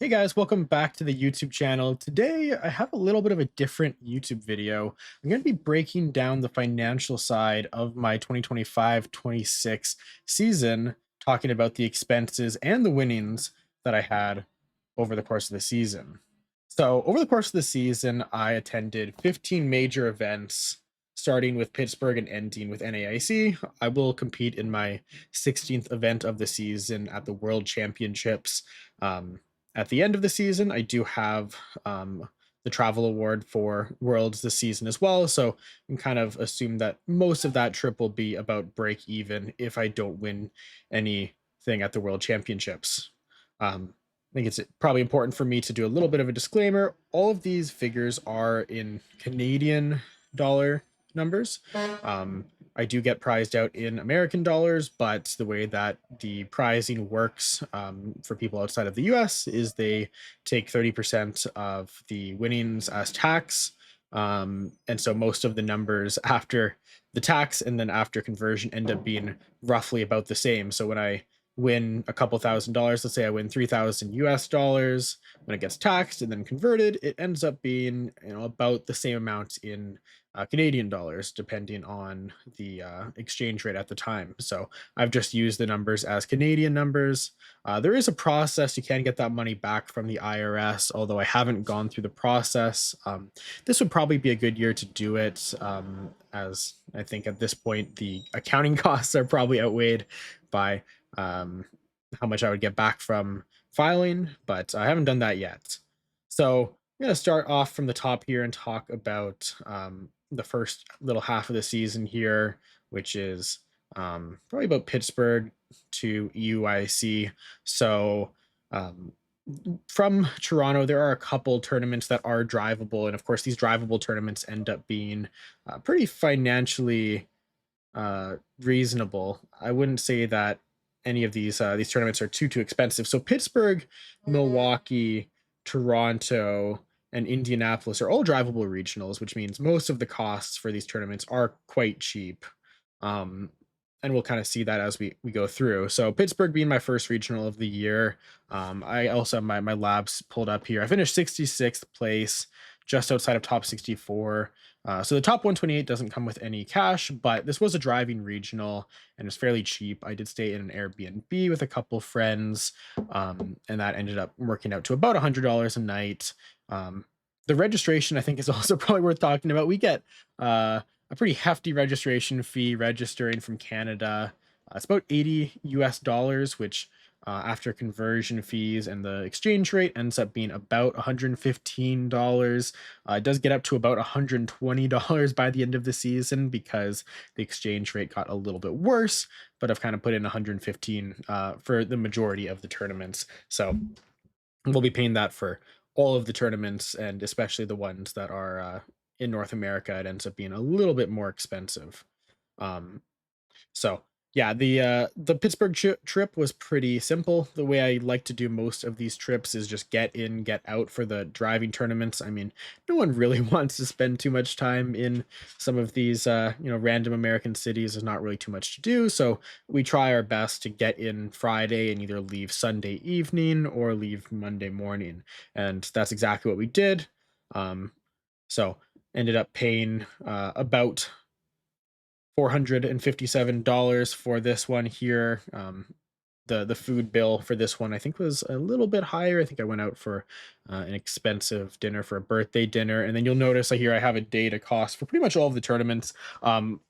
Hey guys, welcome back to the YouTube channel. Today, I have a little bit of a different YouTube video. I'm going to be breaking down the financial side of my 2025-26 season, talking about the expenses and the winnings that I had over the course of the season. So, over the course of the season, I attended 15 major events, starting with Pittsburgh and ending with NAIC. I will compete in my 16th event of the season at the World Championships. At the end of the season, I do have the travel award for Worlds this season as well. So you can kind of assume that most of that trip will be about break even if I don't win anything at the World Championships. I think it's probably important for me to do a little bit of a disclaimer. All of these figures are in Canadian dollar numbers. I do get prized out in American dollars, but the way that the prizing works for people outside of the US is they take 30% of the winnings as tax. And so most of the numbers after the tax and then after conversion end up being roughly about the same. So when I win a couple $1,000s, let's say I win 3,000 US dollars, when it gets taxed and then converted, it ends up being, about the same amount in Canadian dollars, depending on the exchange rate at the time. So I've just used the numbers as Canadian numbers. There is a process you can get that money back from the IRS, although I haven't gone through the process. This would probably be a good year to do it, as I think at this point the accounting costs are probably outweighed by um, how much I would get back from filing, but I haven't done that yet. So I'm going to start off from the top here and talk about the first little half of the season here, which is probably about Pittsburgh to EUIC. So um, from Toronto, there are a couple tournaments that are drivable, and of course, these drivable tournaments end up being pretty financially reasonable. I wouldn't say that any of these tournaments are too expensive. So Pittsburgh, Milwaukee, Toronto, and Indianapolis are all drivable regionals, which means most of the costs for these tournaments are quite cheap. Um, and we'll kind of see that as we go through. So Pittsburgh being my first regional of the year. I also have my labs pulled up here. I finished 66th place, just outside of top 64. So the top 128 doesn't come with any cash, but this was a driving regional and it's fairly cheap. I did stay in an Airbnb with a couple friends, and that ended up working out to about $100 a night. The registration, I think, is also probably worth talking about. We get a pretty hefty registration fee registering from Canada. It's about 80 US dollars, which after conversion fees and the exchange rate ends up being about $115. It does get up to about $120 by the end of the season because the exchange rate got a little bit worse, but I've kind of put in 115 for the majority of the tournaments. So we'll be paying that for all of the tournaments and especially the ones that are in North America. It ends up being a little bit more expensive. Um, so yeah, the Pittsburgh trip was pretty simple. The way I like to do most of these trips is just get in, get out for the driving tournaments. I mean, no one really wants to spend too much time in some of these random American cities. There's not really too much to do, so we try our best to get in Friday and either leave Sunday evening or leave Monday morning, and that's exactly what we did. So ended up paying about $457 for this one here. The food bill for this one I think was a little bit higher. I think I went out for an expensive dinner for a birthday dinner, and then you'll notice here I have a data cost for pretty much all of the tournaments.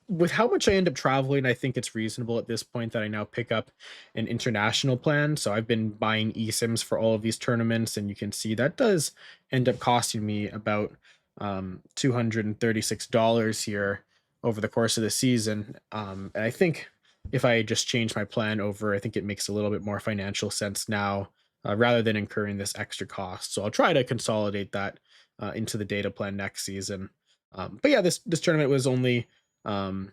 With how much I end up traveling, I think it's reasonable at this point that I now pick up an international plan. So I've been buying eSIMs for all of these tournaments, and you can see that does end up costing me about $236 here over the course of the season. And I think if I just change my plan over, I think it makes a little bit more financial sense now, rather than incurring this extra cost. So I'll try to consolidate that into the data plan next season. But yeah, this tournament was only um,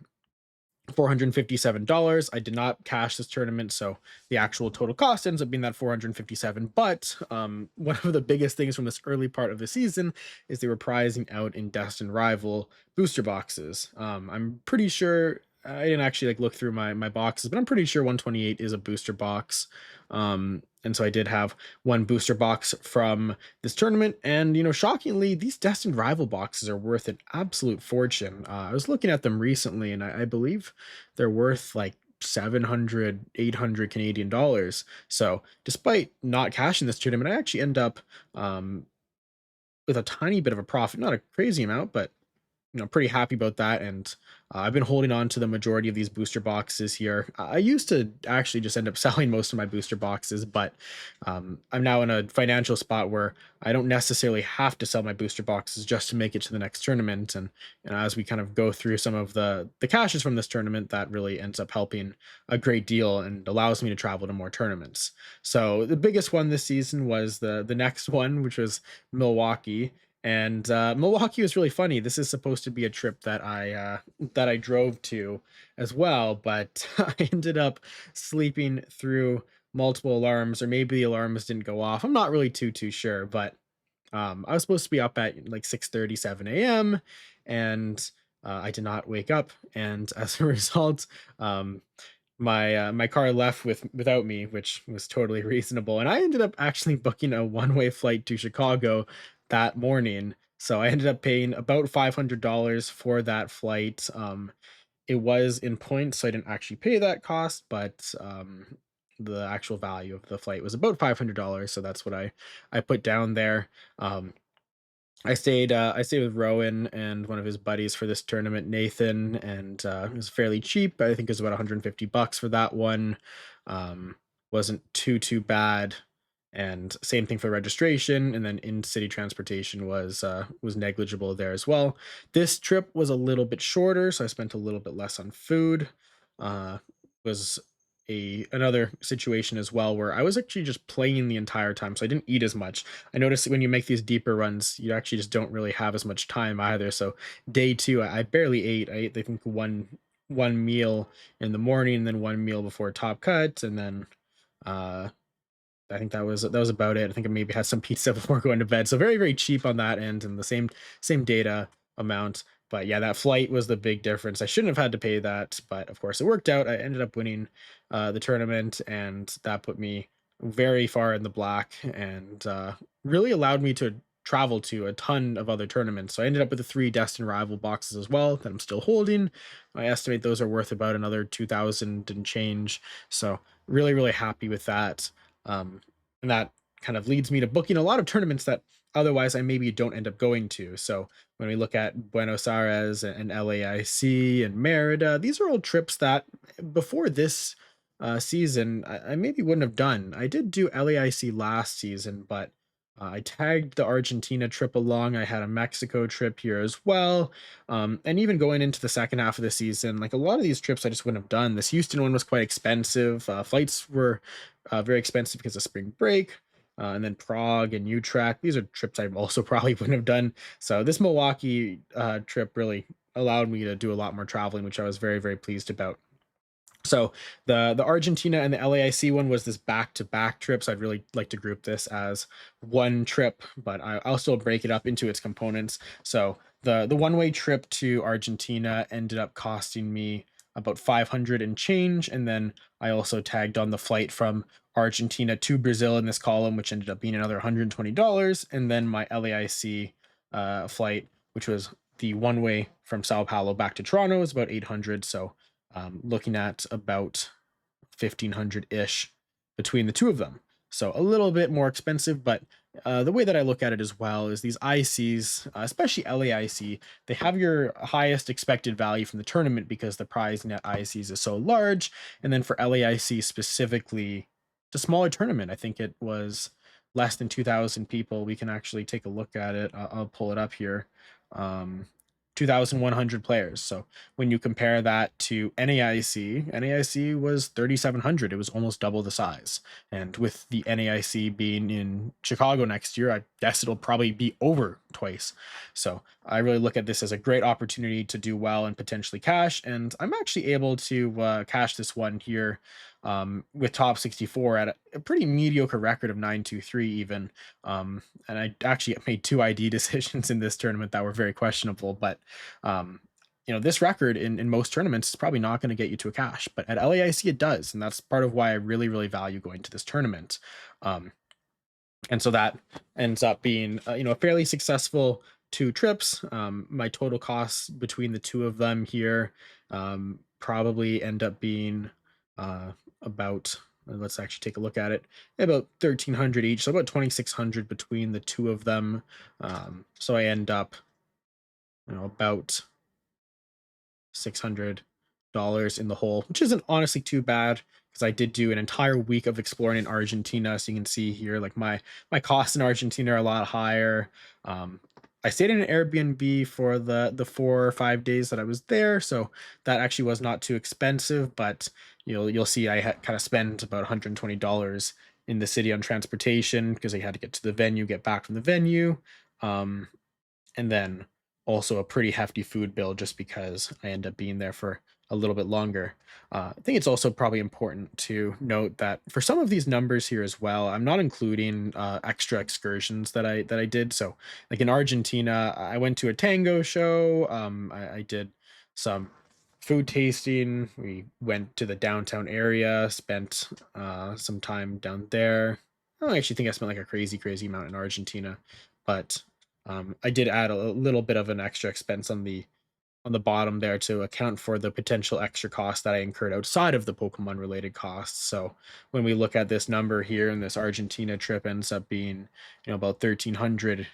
$457. I did not cash this tournament, so the actual total cost ends up being that 457. But one of the biggest things from this early part of the season is they were prizing out in Destined Rival booster boxes. I'm pretty sure I didn't actually like look through my boxes, but I'm pretty sure 128 is a booster box. And so I did have one booster box from this tournament, and shockingly, these destined rival boxes are worth an absolute fortune. I was looking at them recently, and I believe they're worth like 700, 800 Canadian dollars. So despite not cashing this tournament, I actually end up um, with a tiny bit of a profit, not a crazy amount, but pretty happy about that. And I've been holding on to the majority of these booster boxes here. I used to actually just end up selling most of my booster boxes, but I'm now in a financial spot where I don't necessarily have to sell my booster boxes just to make it to the next tournament. And as we kind of go through some of the caches from this tournament, that really ends up helping a great deal and allows me to travel to more tournaments. So the biggest one this season was the next one, which was Milwaukee. And Milwaukee was really funny. This is supposed to be a trip that I drove to as well, but I ended up sleeping through multiple alarms, or maybe the alarms didn't go off. I'm not really too sure, but I was supposed to be up at like 6:30, 7 a.m., and I did not wake up. And as a result, um, my car left without me, which was totally reasonable. And I ended up actually booking a one-way flight to Chicago that morning. So I ended up paying about $500 for that flight. It was in points, so I didn't actually pay that cost, but the actual value of the flight was about $500. So that's what I put down there. Um, I stayed with Rowan and one of his buddies for this tournament, Nathan, and it was fairly cheap. I think it was about 150 bucks for that one. Um, wasn't too bad. And same thing for registration, and then in-city transportation was negligible there as well. This trip was a little bit shorter, so I spent a little bit less on food. Was a another situation as well where I was actually just playing the entire time, so I didn't eat as much. I noticed that when you make these deeper runs, you actually just don't really have as much time either. So day two, I barely ate. I ate, I think, one meal in the morning, and then one meal before top cut, and then uh I think that was about it. I think I maybe had some pizza before going to bed. So very cheap on that end, and the same data amount. But yeah, that flight was the big difference. I shouldn't have had to pay that, but of course it worked out. I ended up winning the tournament, and that put me very far in the black, and really allowed me to travel to a ton of other tournaments. So I ended up with the three Destined Rival boxes as well that I'm still holding. I estimate those are worth about another 2,000 and change. So really happy with that. And that kind of leads me to booking a lot of tournaments that otherwise I maybe don't end up going to. So when we look at Buenos Aires and LAIC and Merida, these are all trips that before this season I maybe wouldn't have done. I did do LAIC last season, but I tagged the Argentina trip along. I had a Mexico trip here as well. And even going into the second half of the season, like a lot of these trips I just wouldn't have done. This Houston one was quite expensive. Flights were very expensive because of spring break. And then Prague and Utrecht. These are trips I also probably wouldn't have done. So this Milwaukee trip really allowed me to do a lot more traveling, which I was very pleased about. So the Argentina and the LAIC one was this back-to-back trip. So I'd really like to group this as one trip, but I'll still break it up into its components. So the one-way trip to Argentina ended up costing me about 500 and change, and then I also tagged on the flight from Argentina to Brazil in this column, which ended up being another $120, and then my LAIC flight, which was the one way from Sao Paulo back to Toronto, is about 800. So looking at about 1500 ish between the two of them. So a little bit more expensive, but the way that I look at it as well is these ICs, especially LAIC, they have your highest expected value from the tournament because the prize net ICs is so large. And then for LAIC specifically, it's a smaller tournament. I think it was less than 2,000 people. We can actually take a look at it. I'll pull it up here. Um, 2,100 players. So when you compare that to NAIC was 3,700. It was almost double the size. And with the NAIC being in Chicago next year, I guess it'll probably be over twice. So I really look at this as a great opportunity to do well and potentially cash. And I'm actually able to cash this one here with top 64 at a pretty mediocre record of 923 even. And I actually made two ID decisions in this tournament that were very questionable, but um, this record in most tournaments is probably not going to get you to a cash, but at LAIC it does, and that's part of why I really really value going to this tournament. Um, and so that ends up being a fairly successful two trips. My total costs between the two of them here probably end up being about let's actually take a look at it, about 1,300 each, so about 2,600 between the two of them. So I end up about $600 in the hole, which isn't honestly too bad because I did do an entire week of exploring in Argentina. So you can see here, like my costs in Argentina are a lot higher. I stayed in an Airbnb for the 4 or 5 days that I was there, so that actually was not too expensive. But you'll see I had kind of spent about $120 in the city on transportation because I had to get to the venue, get back from the venue. Um, and then also a pretty hefty food bill just because I end up being there for a little bit longer. I think it's also probably important to note that for some of these numbers here as well, I'm not including extra excursions that I did. So, like in Argentina, I went to a tango show. I did some food tasting. We went to the downtown area, spent some time down there. I don't actually think I spent like a crazy amount in Argentina, but I did add a little bit of an extra expense on the bottom there to account for the potential extra cost that I incurred outside of the Pokemon related costs. So when we look at this number here, and this Argentina trip ends up being, about 1,300.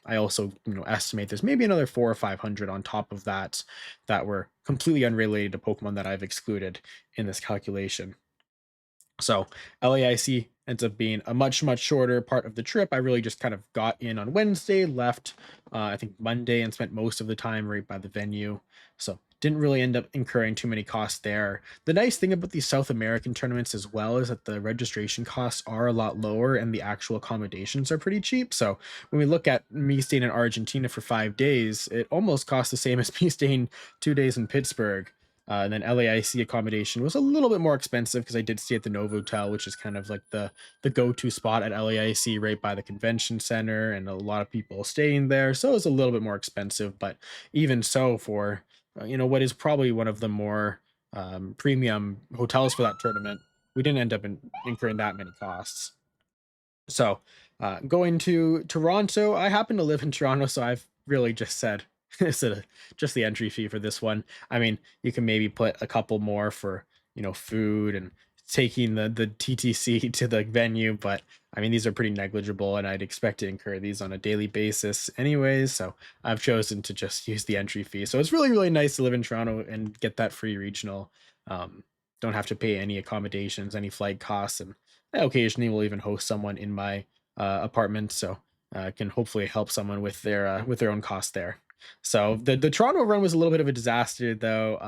I also, estimate there's maybe another 4 or 500 on top of that that were completely unrelated to Pokemon that I've excluded in this calculation. So LAIC ends up being a much shorter part of the trip. I really just kind of got in on Wednesday, left I think Monday, and spent most of the time right by the venue. So didn't really end up incurring too many costs there. The nice thing about these South American tournaments as well is that the registration costs are a lot lower and the actual accommodations are pretty cheap. So when we look at me staying in Argentina for 5 days, it almost costs the same as me staying 2 days in Pittsburgh. And then LAIC accommodation was a little bit more expensive because I did stay at the Novotel, which is kind of like the go-to spot at LAIC right by the convention center, and a lot of people staying there. So it was a little bit more expensive, but even so, for what is probably one of the more premium hotels for that tournament, we didn't end up incurring that many costs. So, going to Toronto, I happen to live in Toronto, so I've really just said is it just the entry fee for this one. I mean, you can maybe put a couple more for food and taking the TTC to the venue, but I mean these are pretty negligible, and I'd expect to incur these on a daily basis anyways. So I've chosen to just use the entry fee. So it's really nice to live in Toronto and get that free regional. Um, don't have to pay any accommodations, any flight costs, and I occasionally will even host someone in my apartment, so can hopefully help someone with their own cost there. So the Toronto run was a little bit of a disaster, though.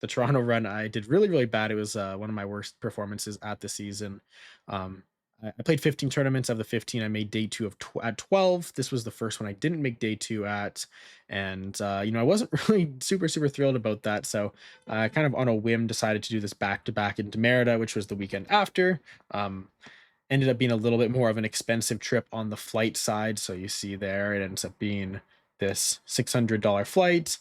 The Toronto run I did really bad. It was one of my worst performances at the season. Um, I played 15 tournaments. Of the 15, I made day two at 12. This was the first one I didn't make day two at, and I wasn't really super thrilled about that. So kind of on a whim decided to do this back to back into Merida, which was the weekend after. Um, Ended up being a little bit more of an expensive trip on the flight side. So you see there, it ends up being this $600 flight.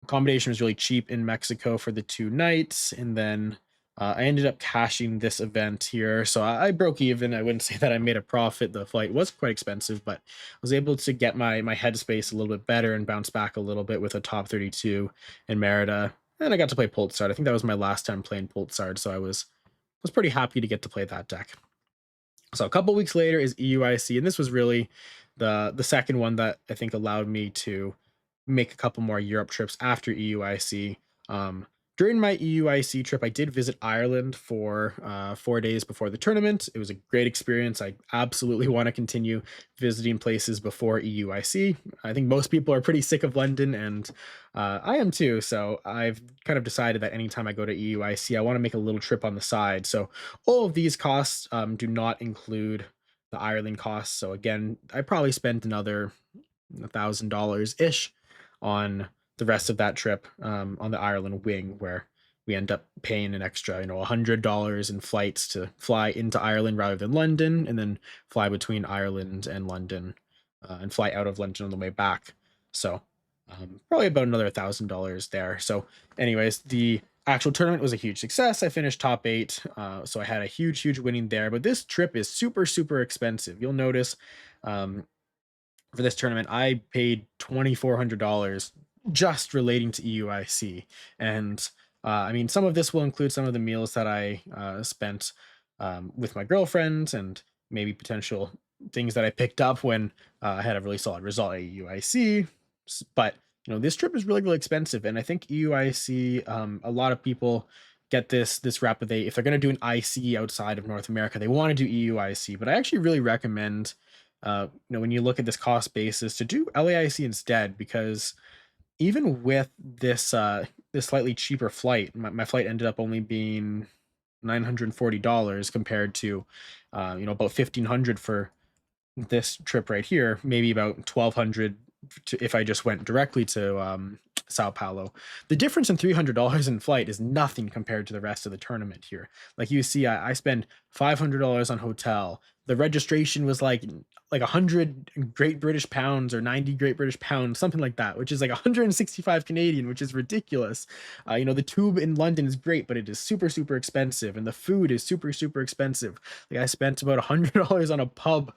Accommodation was really cheap in Mexico for the 2 nights. And then I ended up cashing this event here. So I broke even. I wouldn't say that I made a profit. The flight was quite expensive, but I was able to get my headspace a little bit better and bounce back a little bit with a top 32 in Merida. And I got to play Poltsard. I think that was my last time playing Poltsard. So I was pretty happy to get to play that deck. So a couple weeks later is EUIC, and this was really the second one that I think allowed me to make a couple more Europe trips after EUIC. During my EUIC trip, I did visit Ireland for 4 days before the tournament. It was a great experience. I absolutely want to continue visiting places before EUIC. I think most people are pretty sick of London, and I am too. So I've kind of decided that anytime I go to EUIC, I want to make a little trip on the side. So all of these costs do not include the Ireland costs. So again, I probably spent another $1,000 ish on the rest of that trip on the Ireland wing, where we end up paying an extra, $100 in flights to fly into Ireland rather than London, and then fly between Ireland and London, and fly out of London on the way back. So probably about another $1,000 there. So, anyways, the actual tournament was a huge success. I finished top eight, so I had a huge winning there. But this trip is super expensive. You'll notice um, for this tournament, I paid $2,400 just relating to EUIC, and I mean, some of this will include some of the meals that I spent with my girlfriend, and maybe potential things that I picked up when I had a really solid result at EUIC. But this trip is really expensive, and I think EUIC, a lot of people get this rap that they, if they're going to do an IC outside of North America, they want to do EUIC. But I actually really recommend when you look at this cost basis, to do LAIC instead, because even with this slightly cheaper flight, my flight ended up only being $940 compared to about 1,500 for this trip right here, maybe about 1,200 if I just went directly to Sao Paulo. The difference in $300 in flight is nothing compared to the rest of the tournament here. Like you see, I spend $500 on hotel. The registration was like 100 Great British pounds or 90 Great British pounds, something like that, which is like 165 Canadian, which is ridiculous. The tube in London is great, but it is super expensive, and the food is super expensive. Like I spent about $100 on a pub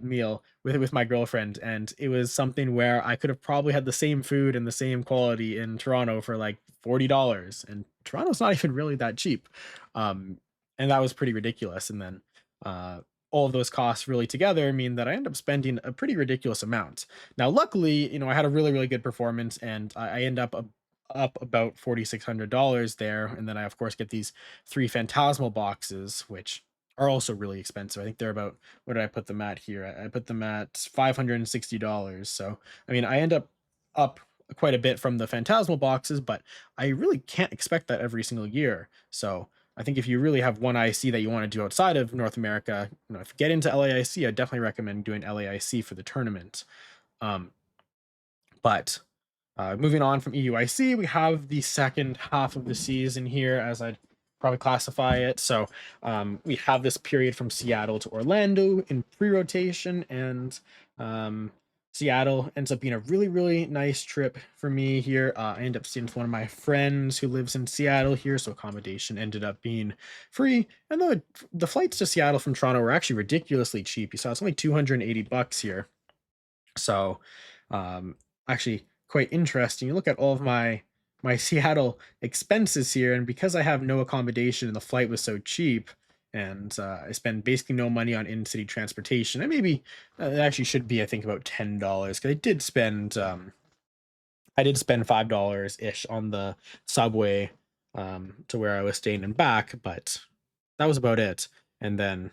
meal with my girlfriend, and it was something where I could have probably had the same food and the same quality in Toronto for like $40, and Toronto's not even really that cheap. And that was pretty ridiculous. And then all of those costs really together mean that I end up spending a pretty ridiculous amount. Now, luckily, I had a really good performance, and I end up about $4,600 there. And then I, of course, get these three Phantasmal boxes, which are also really expensive. I think they're about, what did I put them at here? I put them at $560. So, I mean, I end up quite a bit from the Phantasmal boxes, but I really can't expect that every single year. So, I think if you really have one IC that you want to do outside of North America, if you get into LAIC, I definitely recommend doing LAIC for the tournament. Um, but moving on from EUIC, we have the second half of the season here, as I'd probably classify it. So we have this period from Seattle to Orlando in pre-rotation, and Seattle ends up being a really nice trip for me here. I end up staying with one of my friends who lives in Seattle here, so accommodation ended up being free. And the flights to Seattle from Toronto were actually ridiculously cheap. You saw it's only $280 here. So, actually quite interesting. You look at all of my Seattle expenses here, and because I have no accommodation and the flight was so cheap, and I spend basically no money on in-city transportation, and maybe it actually should be, I think, about $10, because I did spend $5 ish on the subway to where I was staying and back, but that was about it. And then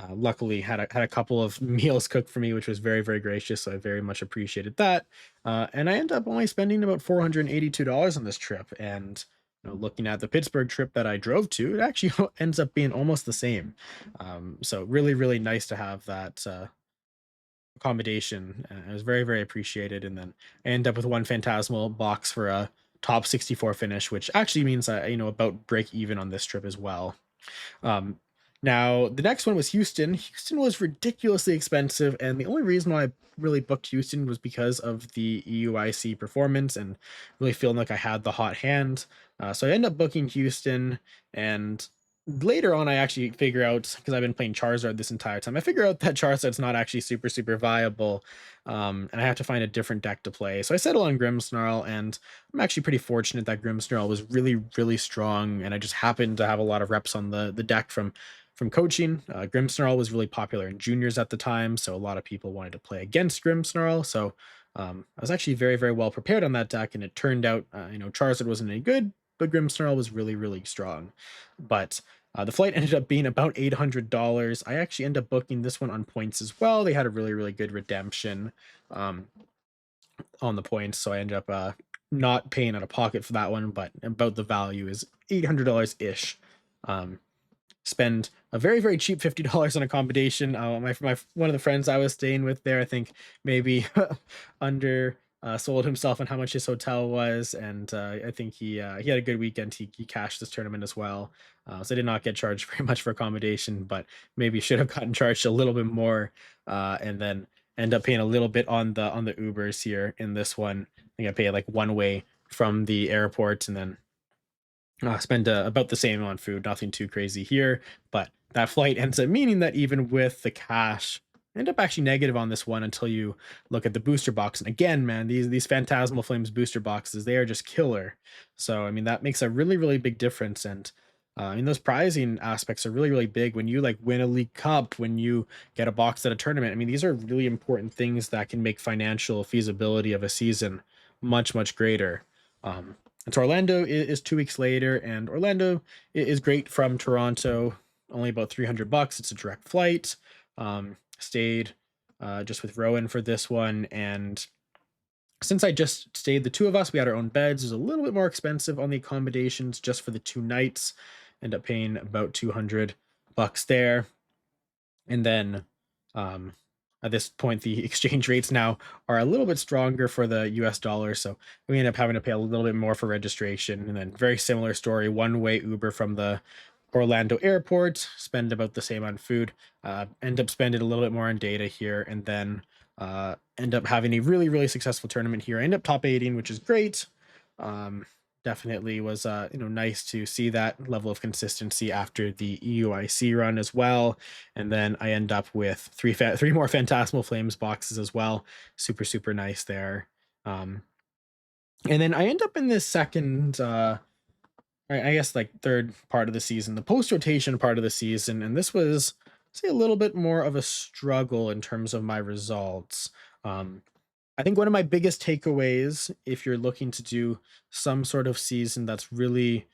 luckily had a couple of meals cooked for me, which was very gracious. So I very much appreciated that. And I ended up only spending about $482 on this trip. And looking at the Pittsburgh trip that I drove to, it actually ends up being almost the same. So really nice to have that accommodation. It was very appreciated. And then I end up with one Phantasmal box for a top 64 finish, which actually means I about break even on this trip as well. Um, Now, the next one was Houston. Houston was ridiculously expensive, and the only reason why I really booked Houston was because of the EUIC performance and really feeling like I had the hot hand. So I ended up booking Houston, and later on, I actually figure out, because I've been playing Charizard this entire time, I figure out that Charizard's not actually super viable, and I have to find a different deck to play. So I settle on Grimmsnarl, and I'm actually pretty fortunate that Grimmsnarl was really strong, and I just happened to have a lot of reps on the deck from coaching. Grimmsnarl was really popular in juniors at the time, so a lot of people wanted to play against Grimmsnarl. So I was actually very well prepared on that deck, and it turned out, Charizard wasn't any good, but Grimmsnarl was really strong. But the flight ended up being about $800. I actually ended up booking this one on points as well. They had a really good redemption on the points, so I ended up not paying out of pocket for that one, but about the value is $800 ish. Spend a very cheap $50 on accommodation. My one of the friends I was staying with there, I think maybe under sold himself on how much his hotel was, and I think he had a good weekend. He cashed this tournament as well, so I did not get charged very much for accommodation, but maybe should have gotten charged a little bit more, and then end up paying a little bit on the Ubers here in this one. I think I paid like one way from the airport, and then spend about the same on food, nothing too crazy here. But that flight ends up meaning that even with the cash, I end up actually negative on this one until you look at the booster box. And again, man, these Phantasmal Flames booster boxes, they are just killer. So I mean that makes a really big difference. And I mean those prizing aspects are really big when you like win a league cup, when you get a box at a tournament. I mean these are really important things that can make financial feasibility of a season much greater. And so Orlando is 2 weeks later, and Orlando is great from Toronto, only about $300. It's a direct flight. Stayed just with Rowan for this one, and since I just stayed the two of us, we had our own beds. It was a little bit more expensive on the accommodations just for the 2 nights. End up paying about $200 there. And then um, at this point, the exchange rates now are a little bit stronger for the US dollar. So we end up having to pay a little bit more for registration. And then, very similar story, one way Uber from the Orlando airport, spend about the same on food, end up spending a little bit more on data here, and then end up having a really successful tournament here. I end up top 8ing, which is great. Um, Definitely was nice to see that level of consistency after the EUIC run as well. And then I end up with three more Phantasmal Flames boxes as well. Super nice there. Um, and then I end up in this second, I guess like third part of the season, the post rotation part of the season, and this was, say, a little bit more of a struggle in terms of my results. Um, I think one of my biggest takeaways, if you're looking to do some sort of season that's really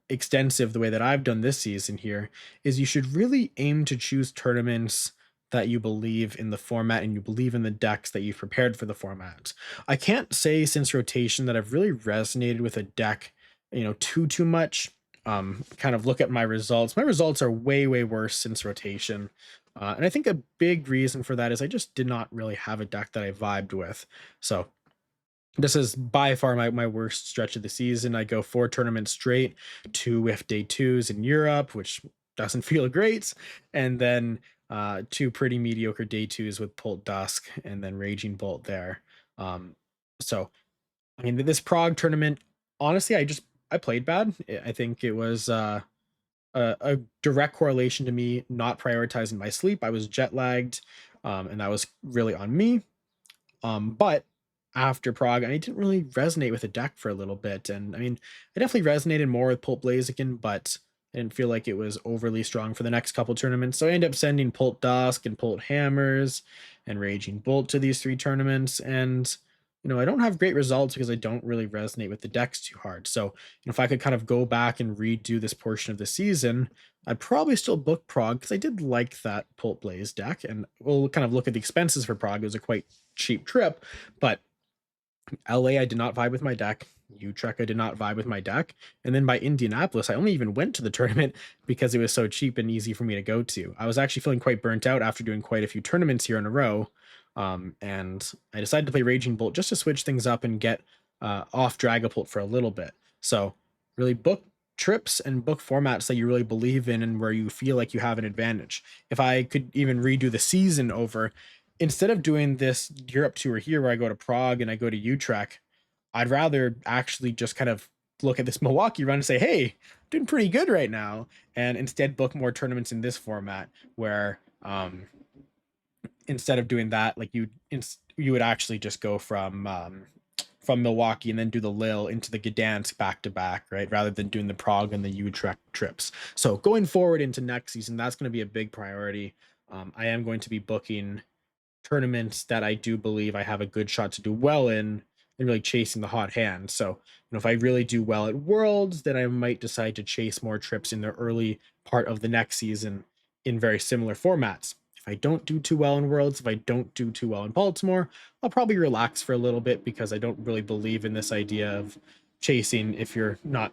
extensive the way that I've done this season here, is you should really aim to choose tournaments that you believe in the format and you believe in the decks that you've prepared for the format. I can't say since rotation that I've really resonated with a deck, too much. Kind of look at my results. My results are way worse since rotation. And I think a big reason for that is I just did not really have a deck that I vibed with. So this is by far my worst stretch of the season. I go 4 tournaments straight, 2 with day 2s in Europe, which doesn't feel great. And then 2 pretty mediocre day 2s with Pult Dusk and then Raging Bolt there. So I mean, this Prague tournament, honestly, I played bad. I think it was a direct correlation to me not prioritizing my sleep. I was jet lagged, and that was really on me. But after Prague, I didn't really resonate with the deck for a little bit. And I mean, I definitely resonated more with Pult Blaziken, but I didn't feel like it was overly strong for the next couple tournaments. So I ended up sending Pult Dusk and Pult Hammers and Raging Bolt to these 3 tournaments. And, I don't have great results because I don't really resonate with the decks too hard. So, if I could kind of go back and redo this portion of the season, I'd probably still book Prague because I did like that Pult Blaze deck. And we'll kind of look at the expenses for Prague. It was a quite cheap trip, but LA, I did not vibe with my deck. Utrecht, I did not vibe with my deck. And then by Indianapolis, I only even went to the tournament because it was so cheap and easy for me to go to. I was actually feeling quite burnt out after doing quite a few tournaments here in a row. And I decided to play Raging Bolt just to switch things up and get off Dragapult for a little bit. So really book trips and book formats that you really believe in and where you feel like you have an advantage. If I could even redo the season over, instead of doing this Europe tour here where I go to Prague and I go to Utrecht, I'd rather actually just kind of look at this Milwaukee run and say, hey, I'm doing pretty good right now. And instead book more tournaments in this format where instead of doing that, like you would actually just go from Milwaukee and then do the Lille into the Gdansk back to back, right? Rather than doing the Prague and the Utrecht trips. So going forward into next season, that's going to be a big priority. I am going to be booking tournaments that I do believe I have a good shot to do well in and really chasing the hot hand. So, if I really do well at Worlds, then I might decide to chase more trips in the early part of the next season in very similar formats. If I don't do too well in Worlds, if I don't do too well in Baltimore, I'll probably relax for a little bit because I don't really believe in this idea of chasing if you're not,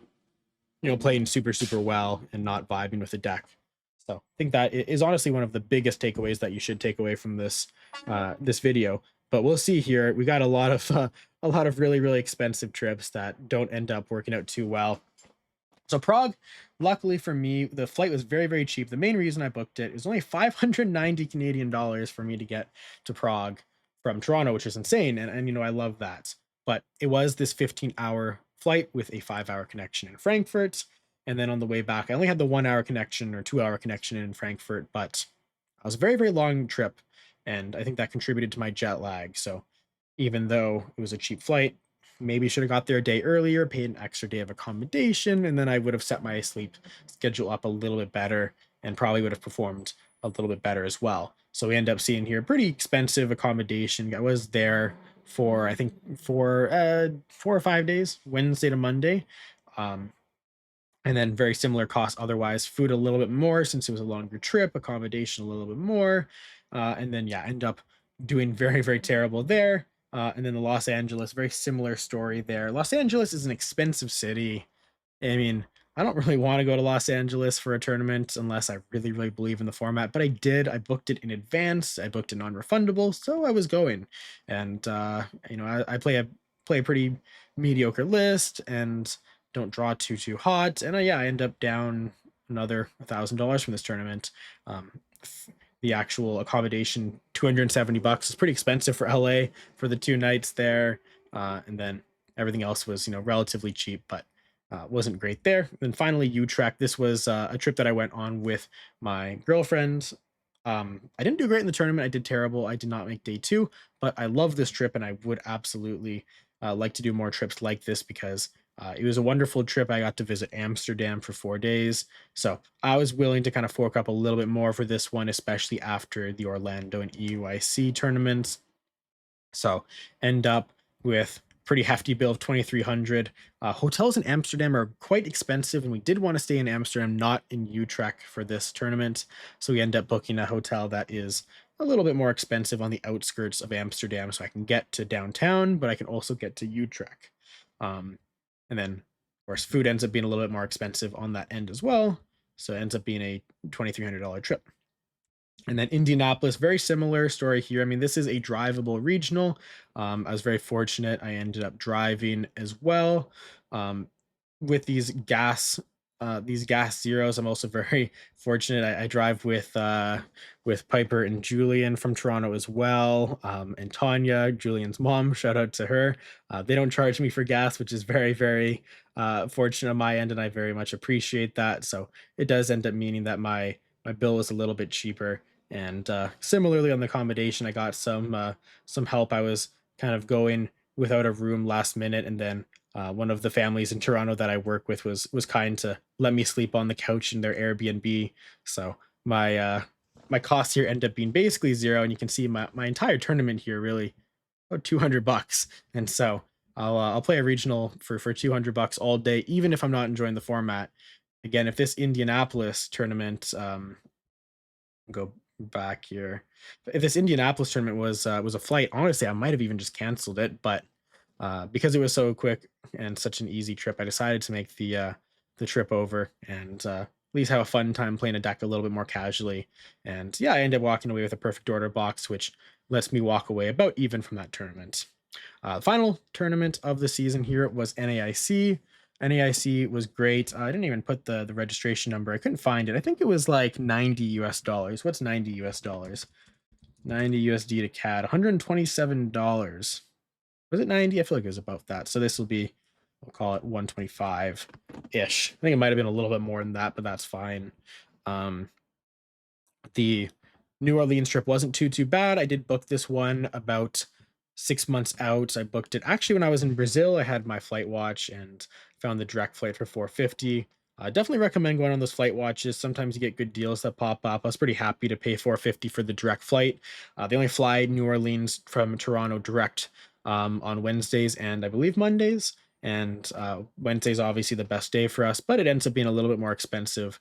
playing super well and not vibing with the deck. So I think that is honestly one of the biggest takeaways that you should take away from this video. But we'll see here. We got a lot of really expensive trips that don't end up working out too well. So Prague, luckily for me, the flight was very cheap. The main reason I booked it is only 590 Canadian dollars for me to get to Prague from Toronto, which is insane. And I love that. but it was this 15-hour flight with a 5-hour connection in Frankfurt. And then on the way back, I only had the 1-hour connection or 2-hour connection in Frankfurt, but it was a very, very long trip. And I think that contributed to my jet lag. So even though it was a cheap flight, maybe should have got there a day earlier, paid an extra day of accommodation, and then I would have set my sleep schedule up a little bit better and probably would have performed a little bit better as well. So we end up seeing here pretty expensive accommodation. I was there for I think for 4 or 5 days, Wednesday to Monday. Um, and then very similar costs otherwise. Food a little bit more since it was a longer trip, accommodation a little bit more, and then yeah, end up doing very very terrible there. And then the Los Angeles, very similar story there. Los Angeles is an expensive city. I mean, I don't really want to go to Los Angeles for a tournament unless I really, really believe in the format. But I did. I booked it in advance. I booked it non-refundable, so I was going. And I play a pretty mediocre list and don't draw too hot. And I end up down another $1,000 from this tournament. Um, the actual accommodation, $270 is pretty expensive for LA for the 2 nights there. And then everything else was, relatively cheap, but wasn't great there. Then finally, Utrecht. This was a trip that I went on with my girlfriend. I didn't do great in the tournament. I did terrible. I did not make day two, but I love this trip, and I would absolutely like to do more trips like this because it was a wonderful trip. I got to visit Amsterdam for 4 days, so I was willing to kind of fork up a little bit more for this one, especially after the Orlando and EUIC tournaments. So end up with pretty hefty bill of 2,300. Hotels in Amsterdam are quite expensive, and we did want to stay in Amsterdam, not in Utrecht for this tournament. So we end up booking a hotel that is a little bit more expensive on the outskirts of Amsterdam, so I can get to downtown, but I can also get to Utrecht. Um, and then, of course, food ends up being a little bit more expensive on that end as well. So it ends up being a $2,300 trip. And then Indianapolis, very similar story here. I mean, this is a drivable regional. I was very fortunate. I ended up driving as well. Um, with these gas zeros, I'm also very fortunate. I drive with Piper and Julian from Toronto as well. And Tanya, Julian's mom, shout out to her. They don't charge me for gas, which is very, very fortunate on my end, and I very much appreciate that. So it does end up meaning that my bill was a little bit cheaper. And similarly on the accommodation, I got some help. I was kind of going without a room last minute, and then one of the families in Toronto that I work with was kind to let me sleep on the couch in their Airbnb. So my costs here end up being basically zero, and you can see my entire tournament here really about $200. And so I'll play a regional for $200 all day, even if I'm not enjoying the format. Again, if this Indianapolis tournament go back here. If this Indianapolis tournament was a flight, honestly, I might have even just canceled it, but because it was so quick and such an easy trip, I decided to make the trip over and at least have a fun time playing a deck a little bit more casually. And yeah, I ended up walking away with a perfect order box, which lets me walk away about even from that tournament. Final tournament of the season here was NAIC. NAIC was great. I didn't even put the registration number. I couldn't find it. I think it was like 90 US dollars. What's 90 US dollars? 90 USD to CAD, $127. Was it 90? I feel like it was about that. So this will be, we'll call it 125-ish. I think it might have been a little bit more than that, but that's fine. The New Orleans trip wasn't too bad. I did book this one about 6 months out. I booked it actually when I was in Brazil. I had my flight watch and found the direct flight for 450. Definitely recommend going on those flight watches. Sometimes you get good deals that pop up. I was pretty happy to pay 450 for the direct flight. They only fly New Orleans from Toronto direct on Wednesdays and I believe Mondays. And Wednesday's obviously the best day for us, but it ends up being a little bit more expensive.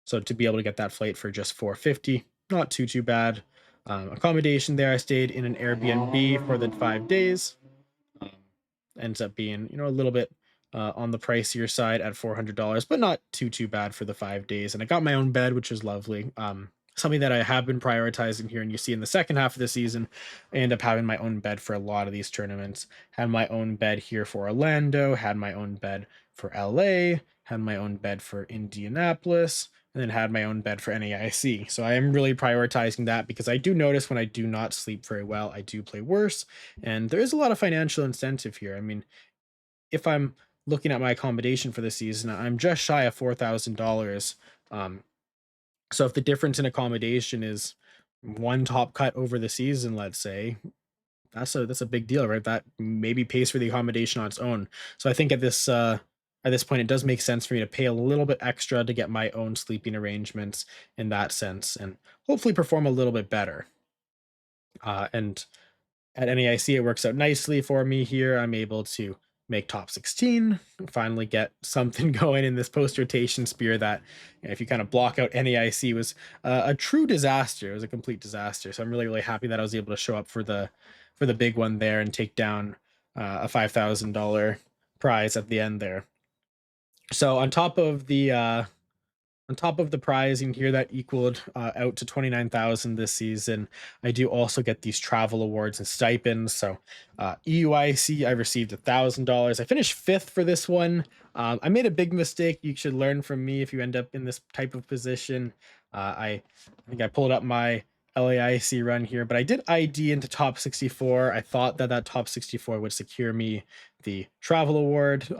So to be able to get that flight for just 450, not too bad. Accommodation there, I stayed in an Airbnb for the 5 days. Um, ends up being a little bit on the pricier side at $400, but not too bad for the 5 days. And I got my own bed, which was lovely. Something that I have been prioritizing here, and you see in the second half of the season, I end up having my own bed for a lot of these tournaments. Had my own bed here for Orlando, had my own bed for LA, had my own bed for Indianapolis, and then had my own bed for NAIC. So I am really prioritizing that because I do notice when I do not sleep very well, I do play worse. And there is a lot of financial incentive here. I mean, if I'm looking at my accommodation for the season, I'm just shy of $4,000. Um, so if the difference in accommodation is one top cut over the season, let's say, that's a big deal, right? That maybe pays for the accommodation on its own. So I think at this point, it does make sense for me to pay a little bit extra to get my own sleeping arrangements in that sense, and hopefully perform a little bit better. And at NAIC, it works out nicely for me here. I'm able to make top 16, finally get something going in this post rotation spear that, if you kind of block out NAIC, was a true disaster. It was a complete disaster. So I'm really, really happy that I was able to show up for the big one there and take down a $5,000 prize at the end there. So on top of the prizing here that equaled out to 29,000 this season, I do also get these travel awards and stipends. So EUIC, I received $1,000. I finished fifth for this one. I made a big mistake. You should learn from me if you end up in this type of position. I think I pulled up my LAIC run here, but I did ID into top 64. I thought that that top 64 would secure me the travel award.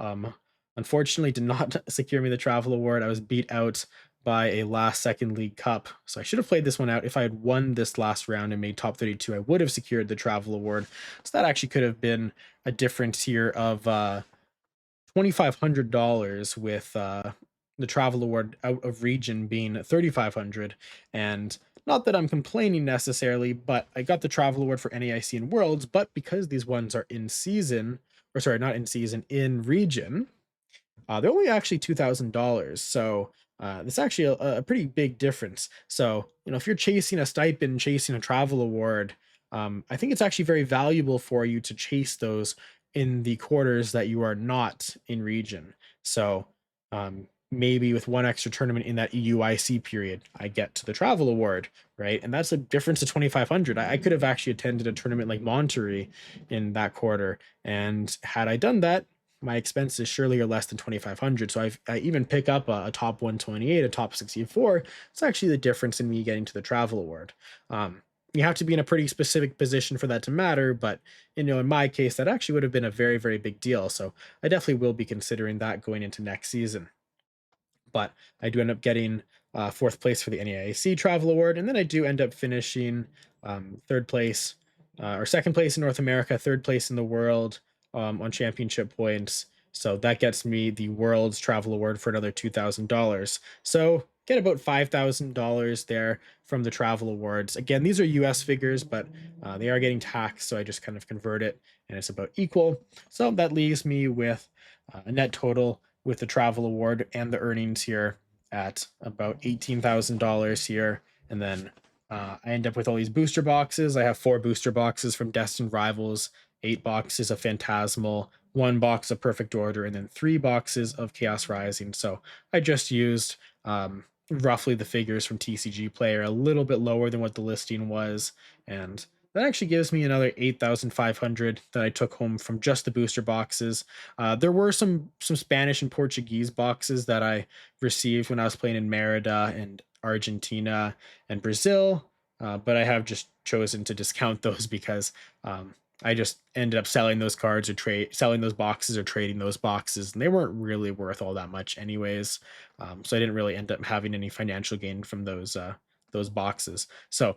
Unfortunately, did not secure me the travel award. I was beat out by a last second League Cup. So I should have played this one out. If I had won this last round and made top 32, I would have secured the travel award. So that actually could have been a difference here of $2,500 with the travel award out of region being 3,500. And not that I'm complaining necessarily, but I got the travel award for NAIC and Worlds, but because these ones are in season, or sorry, not in season, in region, they're only actually $2,000. So it's actually a pretty big difference. So, if you're chasing a stipend, chasing a travel award, I think it's actually very valuable for you to chase those in the quarters that you are not in region. So maybe with one extra tournament in that EUIC period, I get to the travel award, right? And that's a difference of 2,500. I could have actually attended a tournament like Monterey in that quarter. And had I done that, my expenses surely are less than 2,500. So I even pick up a top 128, a top 64. It's actually the difference in me getting to the travel award. You have to be in a pretty specific position for that to matter, but in my case, that actually would have been a very, very big deal. So I definitely will be considering that going into next season. But I do end up getting fourth place for the NAIC Travel Award, and then I do end up finishing third place or second place in North America, third place in the world on championship points. So that gets me the World's Travel Award for another $2,000. So get about $5,000 there from the travel awards. Again, these are US figures, but they are getting taxed, so I just kind of convert it and it's about equal. So that leaves me with a net total with the travel award and the earnings here at about $18,000 here. And then I end up with all these booster boxes. I have 4 booster boxes from Destined Rivals, 8 boxes of Phantasmal, 1 box of Perfect Order, and then 3 boxes of Chaos Rising. So I just used roughly the figures from TCG Player, a little bit lower than what the listing was. And that actually gives me another 8,500 that I took home from just the booster boxes. There were some Spanish and Portuguese boxes that I received when I was playing in Merida and Argentina and Brazil, but I have just chosen to discount those because I just ended up selling those cards or selling those boxes or trading those boxes, and they weren't really worth all that much anyways. So I didn't really end up having any financial gain from those boxes. So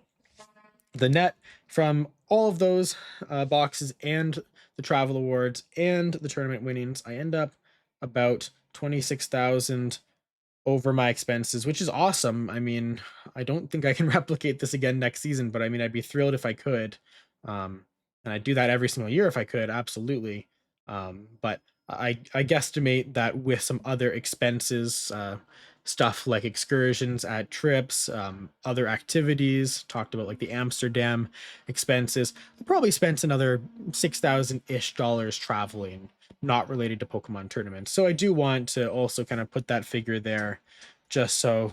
the net from all of those boxes and the travel awards and the tournament winnings, I end up about 26,000 over my expenses, which is awesome. I mean, I don't think I can replicate this again next season, but I mean, I'd be thrilled if I could. And I'd do that every single year if I could, absolutely. But I guesstimate that with some other expenses, stuff like excursions at trips, other activities, talked about like the Amsterdam expenses, I probably spent another 6,000-ish dollars traveling, not related to Pokemon tournaments. So I do want to also kind of put that figure there just so,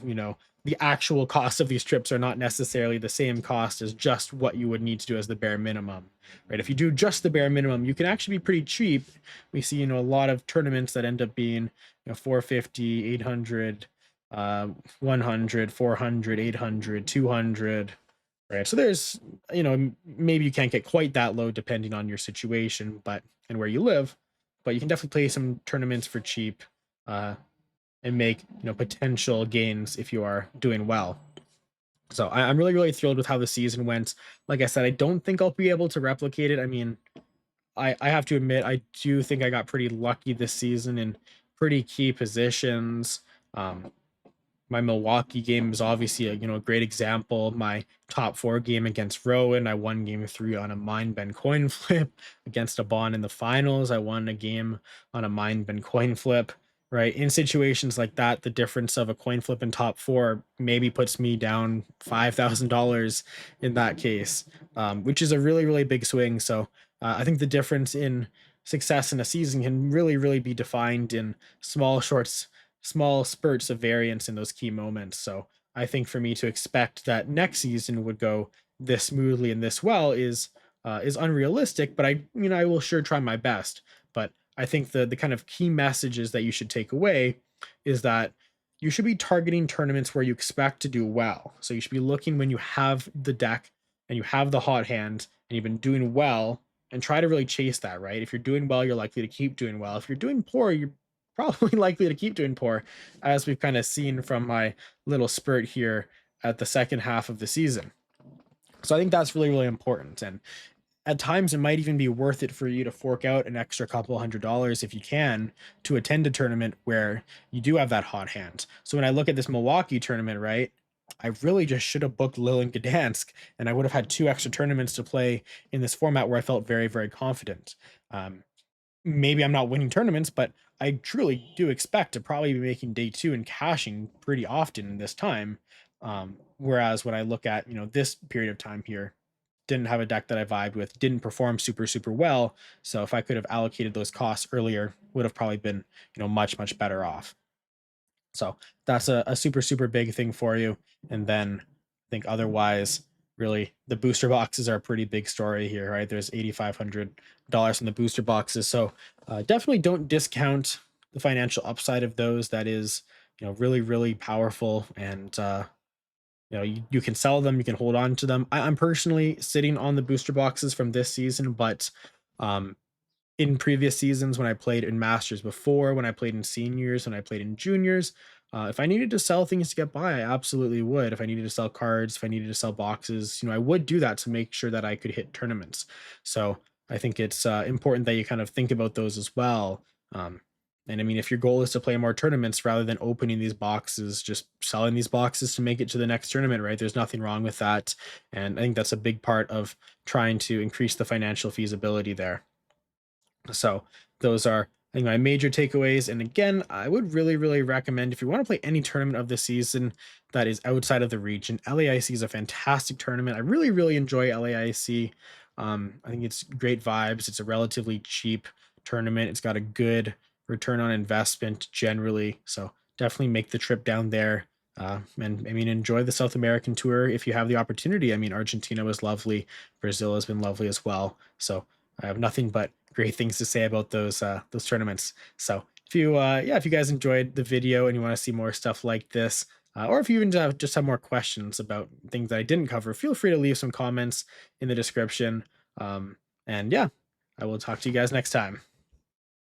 the actual cost of these trips are not necessarily the same cost as just what you would need to do as the bare minimum, right? If you do just the bare minimum, you can actually be pretty cheap. We see, a lot of tournaments that end up being, 450, 800, uh, 100, 400, 800, 200, right? So there's, maybe you can't get quite that low depending on your situation, but and where you live, but you can definitely play some tournaments for cheap, uh, and make, potential gains if you are doing well. So I'm really, really thrilled with how the season went. Like I said, I don't think I'll be able to replicate it. I mean, I have to admit, I do think I got pretty lucky this season in pretty key positions. Um, my Milwaukee game is obviously a great example. My top four game against Rowan, I won game three on a mind bend coin flip against a Bond in the finals. I won a game on a mind bend coin flip. Right, in situations like that, the difference of a coin flip in top four maybe puts me down $5,000 in that case, which is a really, really big swing. So I think the difference in success in a season can really, really be defined in small spurts of variance in those key moments. So I think for me to expect that next season would go this smoothly and this well is unrealistic, but I will sure try my best. But I think the kind of key messages that you should take away is that you should be targeting tournaments where you expect to do well. So you should be looking when you have the deck and you have the hot hand and you've been doing well, and try to really chase that, right? If you're doing well, you're likely to keep doing well. If you're doing poor, you're probably likely to keep doing poor, as we've kind of seen from my little spurt here at the second half of the season. So I think that's really, really important. And at times, it might even be worth it for you to fork out an extra couple $100 if you can to attend a tournament where you do have that hot hand. So when I look at this Milwaukee tournament, right, I really just should have booked Lille and Gdansk, and I would have had two extra tournaments to play in this format where I felt very, very confident. Maybe I'm not winning tournaments, but I truly do expect to probably be making day two and cashing pretty often in this time. Whereas when I look at, this period of time here, didn't have a deck that I vibed with, didn't perform super, super well. So if I could have allocated those costs earlier, would have probably been, much, much better off. So that's a super, super big thing for you. And then I think otherwise, really, the booster boxes are a pretty big story here, right? There's $8,500 in the booster boxes. So definitely don't discount the financial upside of those. That is, really, really powerful. And, you can sell them, you can hold on to them. I'm personally sitting on the booster boxes from this season, but um, in previous seasons when I played in masters before, when I played in seniors, when I played in juniors, if I needed to sell things to get by, I absolutely would. If I needed to sell cards, if I needed to sell boxes, I would do that to make sure that I could hit tournaments. So I think it's important that you kind of think about those as well. And I mean, if your goal is to play more tournaments rather than opening these boxes, just selling these boxes to make it to the next tournament, right? There's nothing wrong with that. And I think that's a big part of trying to increase the financial feasibility there. So those are, I think, my major takeaways. And again, I would really, really recommend if you want to play any tournament of the season that is outside of the region, LAIC is a fantastic tournament. I really, really enjoy LAIC. I think it's great vibes. It's a relatively cheap tournament. It's got a good return on investment generally. So definitely make the trip down there. And I mean, enjoy the South American tour if you have the opportunity. I mean, Argentina was lovely. Brazil has been lovely as well. So I have nothing but great things to say about those tournaments. So if you guys enjoyed the video and you want to see more stuff like this, or if you even just have more questions about things that I didn't cover, feel free to leave some comments in the description. And yeah, I will talk to you guys next time.